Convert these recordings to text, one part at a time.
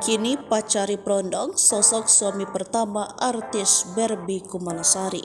Kini pacari Prondong, sosok suami pertama artis Barbie Kumalasari.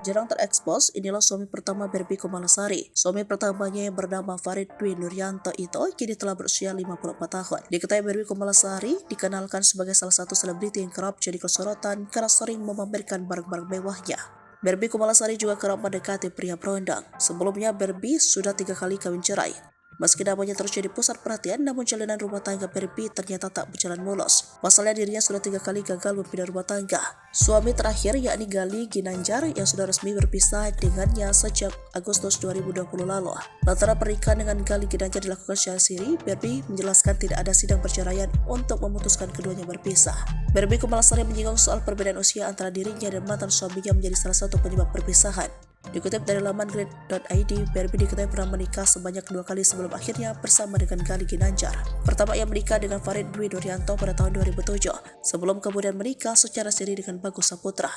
Jarang terekspos, inilah suami pertama Barbie Kumalasari. Suami pertamanya yang bernama Farid Dwi Nuryanto itu kini telah berusia 54 tahun. Diketahui Barbie Kumalasari dikenalkan sebagai salah satu selebriti yang kerap jadi sorotan karena sering memamerkan barang-barang mewahnya. Barbie Kumalasari juga kerap mendekati pria Prondong. Sebelumnya Barbie sudah 3 kali kawin cerai. Meski namanya terus jadi pusat perhatian, namun jalinan rumah tangga Barbie ternyata tak berjalan mulus. Pasalnya dirinya sudah 3 kali gagal membina rumah tangga. Suami terakhir yakni Gali Ginanjar yang sudah resmi berpisah dengannya sejak Agustus 2020 lalu. Lantaran pernikahan dengan Gali Ginanjar dilakukan secara siri, Barbie menjelaskan tidak ada sidang perceraian untuk memutuskan keduanya berpisah. Barbie Kumalasari menyinggung soal perbedaan usia antara dirinya dan mantan suaminya menjadi salah satu penyebab perpisahan. Dikutip dari laman grid.id, Barbie diketahui pernah menikah sebanyak 2 kali sebelum akhirnya bersama dengan Gali Ginanjar. Pertama ia menikah dengan Farid Dwi Nuryanto pada tahun 2007, sebelum kemudian menikah secara siri dengan Bagus Saputra.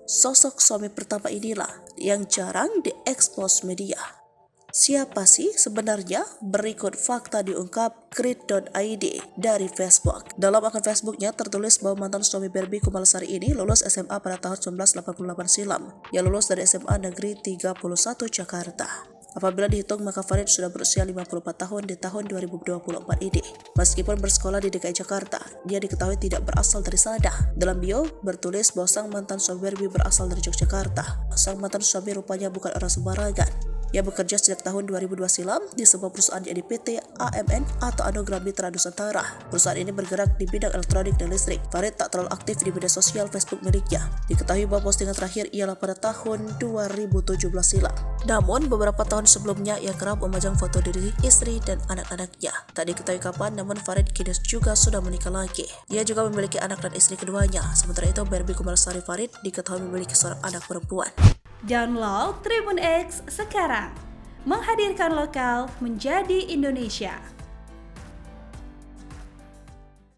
Sosok suami pertama inilah yang jarang diekspos media. Siapa sih sebenarnya? Berikut fakta diungkap grid.id dari Facebook. Dalam akun Facebooknya tertulis bahwa mantan suami Barbie Kumalasari ini lulus SMA pada tahun 1988 silam. Ia lulus dari SMA Negeri 31 Jakarta. Apabila dihitung maka Farid sudah berusia 54 tahun di tahun 2024 ini. Meskipun bersekolah di DKI Jakarta, dia diketahui tidak berasal dari sana. Dalam bio bertulis bahwa sang mantan suami Barbie berasal dari Yogyakarta. Sang mantan suami rupanya bukan orang sembarangan. Ia bekerja sejak tahun 2002 silam di sebuah perusahaan yaitu PT AMN atau Anugerah Mitra Nusantara. Perusahaan ini bergerak di bidang elektronik dan listrik. Farid tak terlalu aktif di media sosial Facebook miliknya. Diketahui bahwa postingan terakhir ialah pada tahun 2017 silam. Namun beberapa tahun sebelumnya ia kerap memajang foto diri, istri, dan anak-anaknya. Tak diketahui kapan, namun Farid kini juga sudah menikah lagi. Ia juga memiliki anak dan istri keduanya. Sementara itu Barbie Kumalasari Farid diketahui memiliki seorang anak perempuan. Download Tribun X sekarang, menghadirkan lokal menjadi Indonesia.